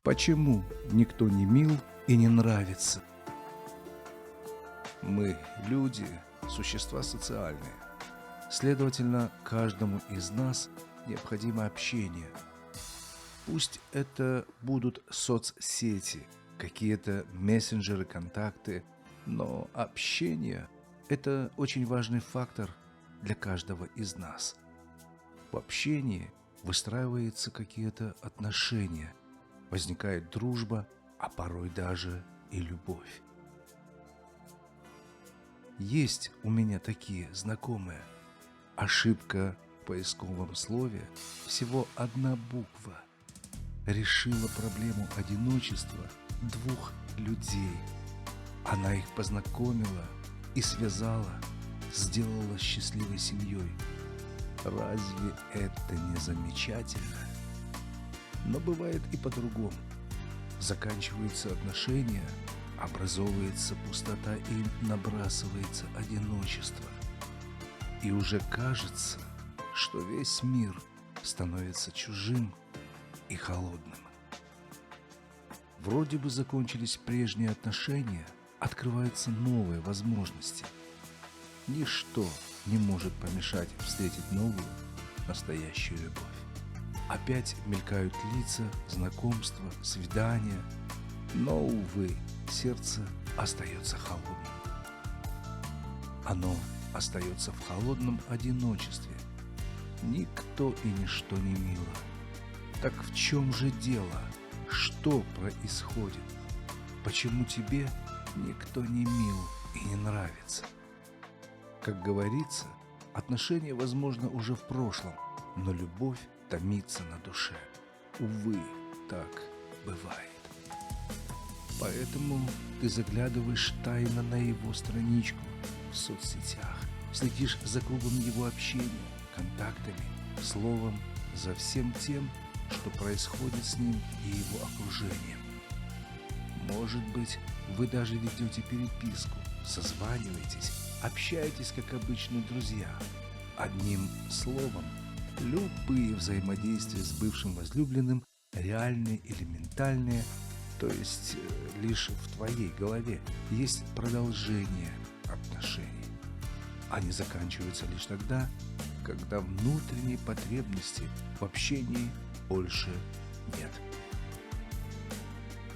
Почему никто не мил и не нравится? Мы, люди, существа социальные. Следовательно, каждому из нас необходимо общение. Пусть это будут соцсети, какие-то мессенджеры, контакты, но общение – это очень важный фактор для каждого из нас. В общении выстраиваются какие-то отношения, возникает дружба, а порой даже и любовь. Есть у меня такие знакомые. Ошибка в поисковом слове – всего одна буква. Решила проблему одиночества двух людей. Она их познакомила и связала, сделала счастливой семьей. Разве это не замечательно? Но бывает и по-другому. Заканчиваются отношения, образовывается пустота и набрасывается одиночество. И уже кажется, что весь мир становится чужим и холодным. Вроде бы закончились прежние отношения, открываются новые возможности. Ничто не может помешать встретить новую, настоящую любовь. Опять мелькают лица, знакомства, свидания, но, увы, сердце остается холодным. Оно остается в холодном одиночестве. Никто и ничто не мило. Так в чем же дело? Что происходит? Почему тебе никто не мил и не нравится? Как говорится, отношения, возможно, уже в прошлом, но любовь томится на душе. Увы, так бывает. Поэтому ты заглядываешь тайно на его страничку в соцсетях, следишь за кругом его общения, контактами, словом, за всем тем, что происходит с ним и его окружением. Может быть, вы даже ведете переписку, созваниваетесь, общаетесь как обычные друзья. Одним словом, любые взаимодействия с бывшим возлюбленным реальные или ментальные, то есть лишь в твоей голове, есть продолжение отношений. Они заканчиваются лишь тогда, когда внутренней потребности в общении больше нет.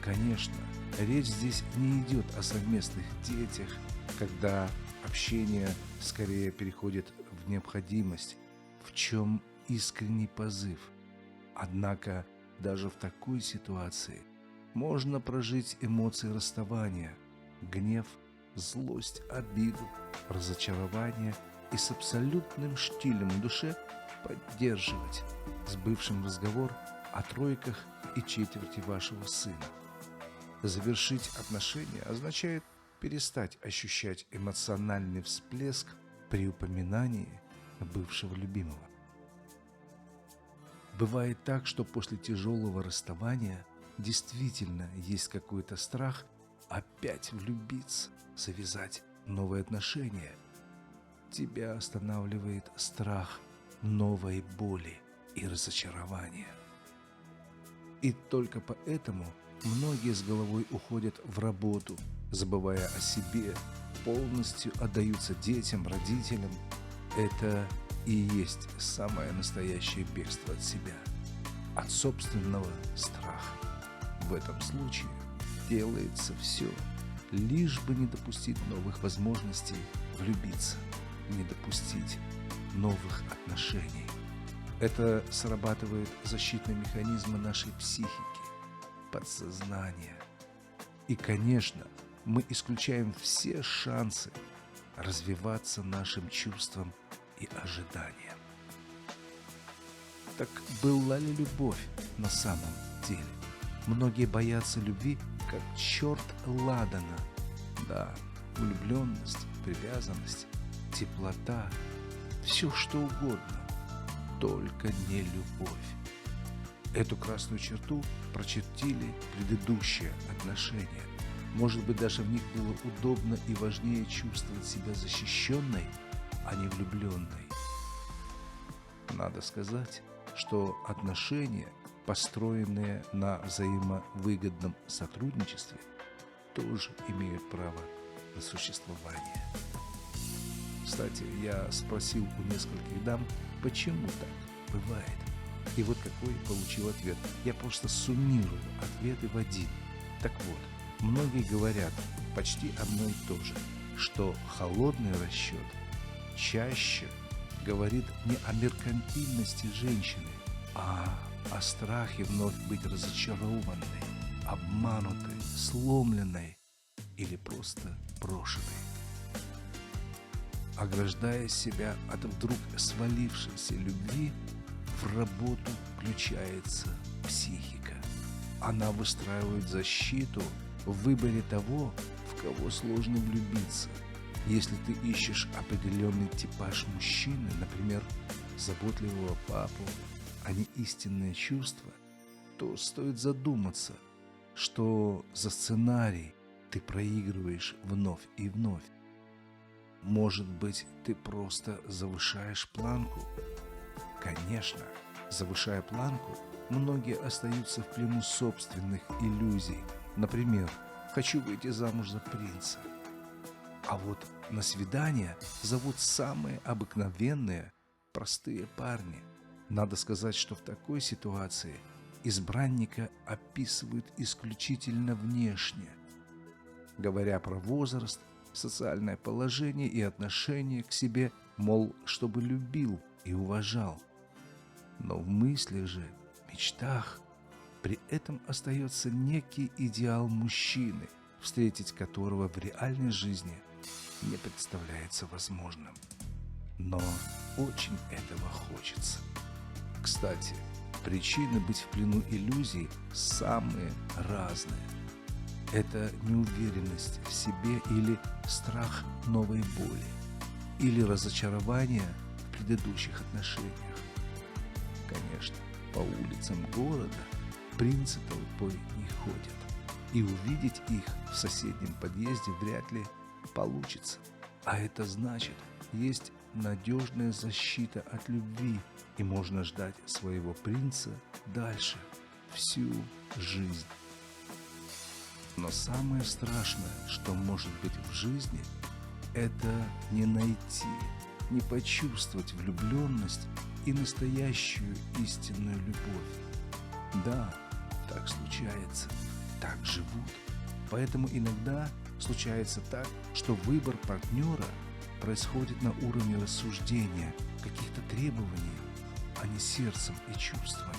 Конечно, речь здесь не идет о совместных детях, когда общение скорее переходит в необходимость, в чем искренний позыв. Однако даже в такой ситуации можно прожить эмоции расставания, гнев, злость, обиду, разочарование и с абсолютным штилем в душе поддерживать с бывшим разговор о тройках и четверти вашего сына. Завершить отношения означает перестать ощущать эмоциональный всплеск при упоминании бывшего любимого. Бывает так, что после тяжелого расставания действительно есть какой-то страх опять влюбиться, завязать новые отношения. Тебя останавливает страх новой боли и разочарования. И только поэтому многие с головой уходят в работу, забывая о себе, полностью отдаются детям, родителям. Это и есть самое настоящее бегство от себя, от собственного страха. В этом случае делается все, лишь бы не допустить новых возможностей влюбиться, не допустить новых отношений. Это срабатывает защитные механизмы нашей психики, подсознания. И, конечно, мы исключаем все шансы развиваться нашим чувствам и ожиданиям. Так была ли любовь на самом деле? Многие боятся любви, как черт ладана. Да, влюбленность, привязанность, теплота, все что угодно, только не любовь. Эту красную черту прочертили предыдущие отношения. Может быть, даже в них было удобно и важнее чувствовать себя защищенной, а не влюбленной. Надо сказать, что отношения построенные на взаимовыгодном сотрудничестве, тоже имеют право на существование. Кстати, я спросил у нескольких дам, почему так бывает. И вот какой получил ответ. Я просто суммирую ответы в один. Так вот, многие говорят почти одно и то же, что холодный расчет чаще говорит не о меркантильности женщины, а о страхе вновь быть разочарованной, обманутой, сломленной или просто брошенной. Ограждая себя от вдруг свалившейся любви, в работу включается психика. Она выстраивает защиту в выборе того, в кого сложно влюбиться. Если ты ищешь определенный типаж мужчины, например, заботливого папу, а не истинное чувство, то стоит задуматься, что за сценарий ты проигрываешь вновь и вновь. Может быть, ты просто завышаешь планку? Конечно, завышая планку, многие остаются в плену собственных иллюзий. Например, «хочу выйти замуж за принца». А вот на свидание зовут самые обыкновенные, простые парни. Надо сказать, что в такой ситуации избранника описывают исключительно внешне. Говоря про возраст, социальное положение и отношение к себе, мол, чтобы любил и уважал. Но в мыслях же, мечтах, при этом остается некий идеал мужчины, встретить которого в реальной жизни не представляется возможным. Но очень этого хочется. Кстати, причины быть в плену иллюзий самые разные. Это неуверенность в себе или страх новой боли, или разочарование в предыдущих отношениях. Конечно, по улицам города принцы толпой не ходят, и увидеть их в соседнем подъезде вряд ли получится. А это значит, есть надежная защита от любви, и можно ждать своего принца дальше, всю жизнь. Но самое страшное, что может быть в жизни, это не найти, не почувствовать влюбленность и настоящую истинную любовь. Да, так случается, так живут. Поэтому иногда случается так, что выбор партнера происходит на уровне рассуждения, каких-то требований, а не сердцем и чувствами.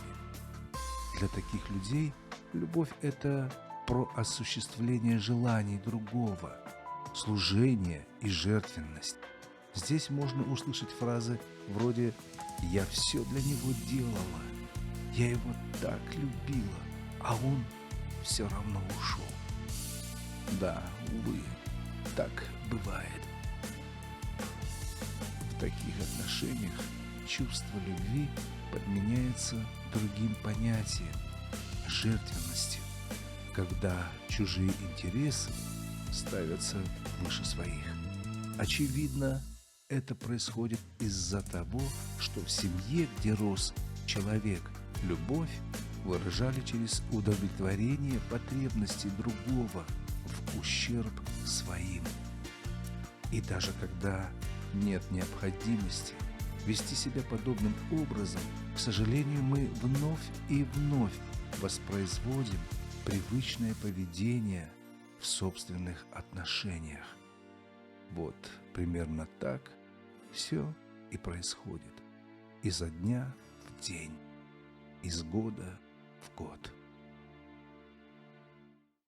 Для таких людей любовь – это про осуществление желаний другого, служение и жертвенность. Здесь можно услышать фразы вроде «я все для него делала», «я его так любила, а он все равно ушел». Да, увы, так бывает. В таких отношениях чувство любви подменяется другим понятием – жертвенностью, когда чужие интересы ставятся выше своих. Очевидно, это происходит из-за того, что в семье, где рос человек, любовь выражали через удовлетворение потребностей другого в ущерб своим. И даже когда нет необходимости вести себя подобным образом, к сожалению, мы вновь и вновь воспроизводим привычное поведение в собственных отношениях. Вот примерно так все и происходит изо дня в день, из года в год.